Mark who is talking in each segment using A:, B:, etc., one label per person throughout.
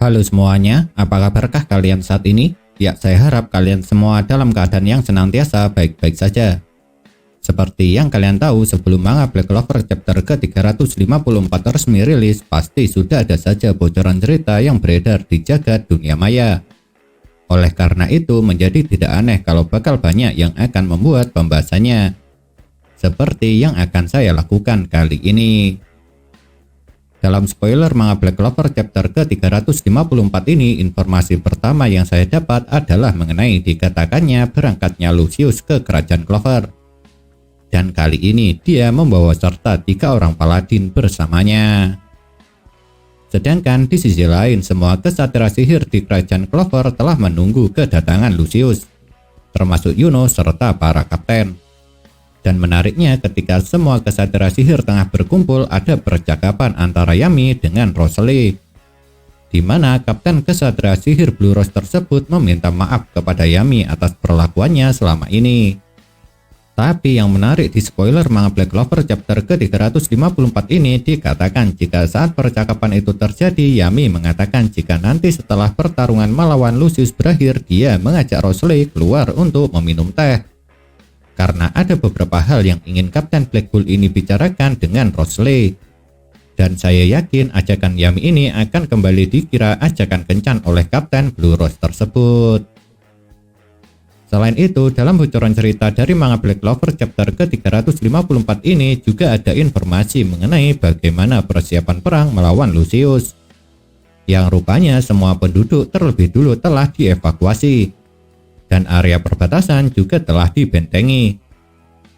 A: Halo semuanya, apa kabarkah kalian saat ini? Ya, saya harap kalian semua dalam keadaan yang senantiasa baik-baik saja. Seperti yang kalian tahu, sebelum manga Black Clover chapter ke-354 resmi rilis, pasti sudah ada saja bocoran cerita yang beredar di jagat dunia maya. Oleh karena itu, menjadi tidak aneh kalau bakal banyak yang akan membuat pembahasannya. Seperti yang akan saya lakukan kali ini. Dalam spoiler manga Black Clover chapter ke-354 ini, informasi pertama yang saya dapat adalah mengenai dikatakannya berangkatnya Lucius ke kerajaan Clover. Dan kali ini dia membawa serta 3 orang paladin bersamanya. Sedangkan di sisi lain, semua kesatria sihir di kerajaan Clover telah menunggu kedatangan Lucius, termasuk Yuno serta para kapten. Dan menariknya, ketika semua kesatria sihir tengah berkumpul, ada percakapan antara Yami dengan Rosalie, di mana kapten kesatria sihir Blue Rose tersebut meminta maaf kepada Yami atas perlakuannya selama ini. Tapi yang menarik di spoiler manga Black Clover chapter ke-354 ini dikatakan jika saat percakapan itu terjadi, Yami mengatakan jika nanti setelah pertarungan melawan Lucius berakhir, dia mengajak Rosalie keluar untuk meminum teh. Karena ada beberapa hal yang ingin Kapten Black Bull ini bicarakan dengan Rosalie. Dan saya yakin ajakan Yami ini akan kembali dikira ajakan kencan oleh Kapten Blue Rose tersebut. Selain itu, dalam bocoran cerita dari manga Black Clover chapter ke-354 ini juga ada informasi mengenai bagaimana persiapan perang melawan Lucius. Yang rupanya semua penduduk terlebih dulu telah dievakuasi. Dan area perbatasan juga telah dibentengi.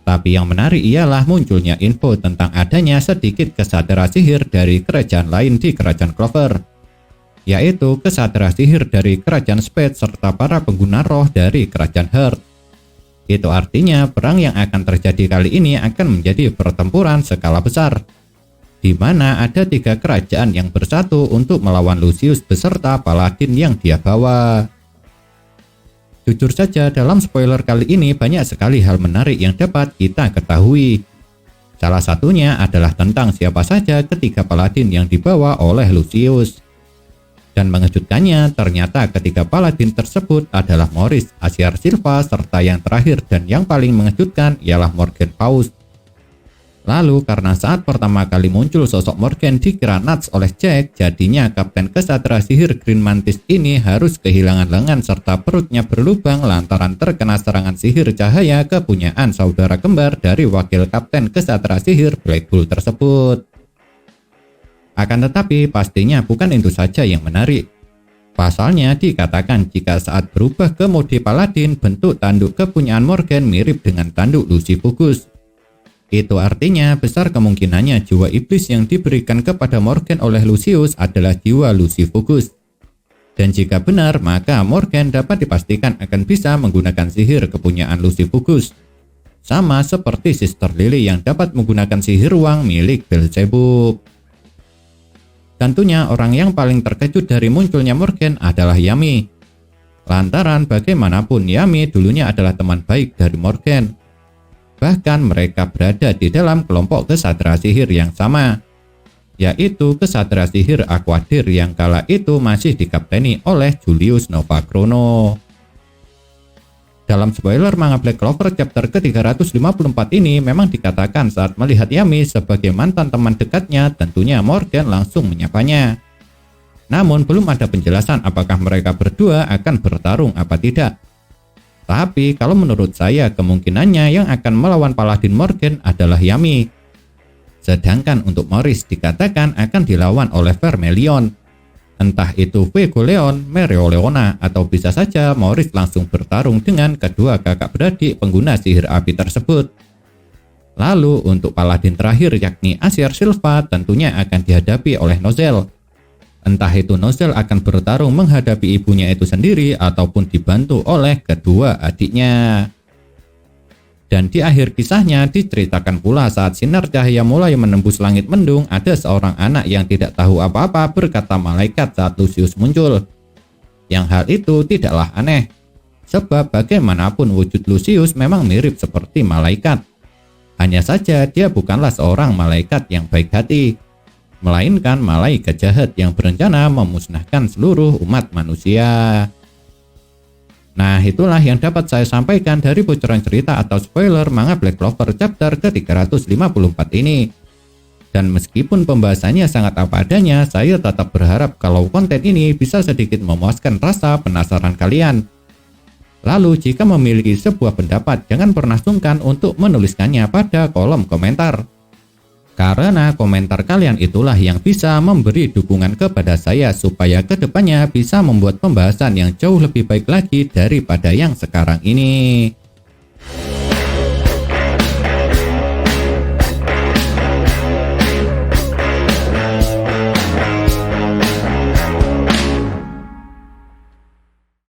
A: Tapi yang menarik ialah munculnya info tentang adanya sedikit kesatria sihir dari kerajaan lain di kerajaan Clover, yaitu kesatria sihir dari kerajaan Spade serta para pengguna roh dari kerajaan Heart. Itu artinya perang yang akan terjadi kali ini akan menjadi pertempuran skala besar, di mana ada 3 kerajaan yang bersatu untuk melawan Lucius beserta paladin yang dia bawa. Jujur saja, dalam spoiler kali ini banyak sekali hal menarik yang dapat kita ketahui. Salah satunya adalah tentang siapa saja ketiga paladin yang dibawa oleh Lucius. Dan mengejutkannya, ternyata ketiga paladin tersebut adalah Morris, Asiar Silva, serta yang terakhir dan yang paling mengejutkan ialah Morgan Faust. Lalu karena saat pertama kali muncul sosok Morgan dikira nuts oleh Jack, jadinya kapten kesatria sihir Green Mantis ini harus kehilangan lengan serta perutnya berlubang lantaran terkena serangan sihir cahaya kepunyaan saudara kembar dari wakil kapten kesatria sihir Black Bull tersebut. Akan tetapi pastinya bukan itu saja yang menarik. Pasalnya dikatakan jika saat berubah ke mode paladin, bentuk tanduk kepunyaan Morgan mirip dengan tanduk Lucifugus. Itu artinya besar kemungkinannya jiwa iblis yang diberikan kepada Morgan oleh Lucius adalah jiwa Lucifugus. Dan jika benar, maka Morgan dapat dipastikan akan bisa menggunakan sihir kepunyaan Lucifugus. Sama seperti Sister Lily yang dapat menggunakan sihir ruang milik Beelzebub. Tentunya orang yang paling terkejut dari munculnya Morgan adalah Yami. Lantaran bagaimanapun Yami dulunya adalah teman baik dari Morgan. Bahkan mereka berada di dalam kelompok kesatria sihir yang sama, yaitu kesatria sihir Aquadir yang kala itu masih dikapteni oleh Julius Novachrono. Dalam spoiler manga Black Clover chapter ke-354 ini memang dikatakan saat melihat Yami sebagai mantan teman dekatnya, tentunya Morgan langsung menyapanya. Namun belum ada penjelasan apakah mereka berdua akan bertarung apa tidak. Tapi kalau menurut saya kemungkinannya yang akan melawan paladin Morgan adalah Yami. Sedangkan untuk Morris dikatakan akan dilawan oleh Vermelion. Entah itu Vego Leon, Mereoleona, atau bisa saja Morris langsung bertarung dengan kedua kakak beradik pengguna sihir api tersebut. Lalu untuk paladin terakhir yakni Asiar Silva tentunya akan dihadapi oleh Nozel. Entah itu Nozel akan bertarung menghadapi ibunya itu sendiri ataupun dibantu oleh kedua adiknya. Dan di akhir kisahnya diceritakan pula saat sinar cahaya mulai menembus langit mendung, ada seorang anak yang tidak tahu apa-apa berkata malaikat saat Lucius muncul. Yang hal itu tidaklah aneh, sebab bagaimanapun wujud Lucius memang mirip seperti malaikat. Hanya saja dia bukanlah seorang malaikat yang baik hati. melainkan malaikat jahat yang berencana memusnahkan seluruh umat manusia. Nah, itulah yang dapat saya sampaikan dari bocoran cerita atau spoiler manga Black Clover chapter ke-354 ini. Dan meskipun pembahasannya sangat apa adanya, saya tetap berharap kalau konten ini bisa sedikit memuaskan rasa penasaran kalian. Lalu, jika memiliki sebuah pendapat, jangan pernah sungkan untuk menuliskannya pada kolom komentar. Karena komentar kalian itulah yang bisa memberi dukungan kepada saya supaya kedepannya bisa membuat pembahasan yang jauh lebih baik lagi daripada yang sekarang ini.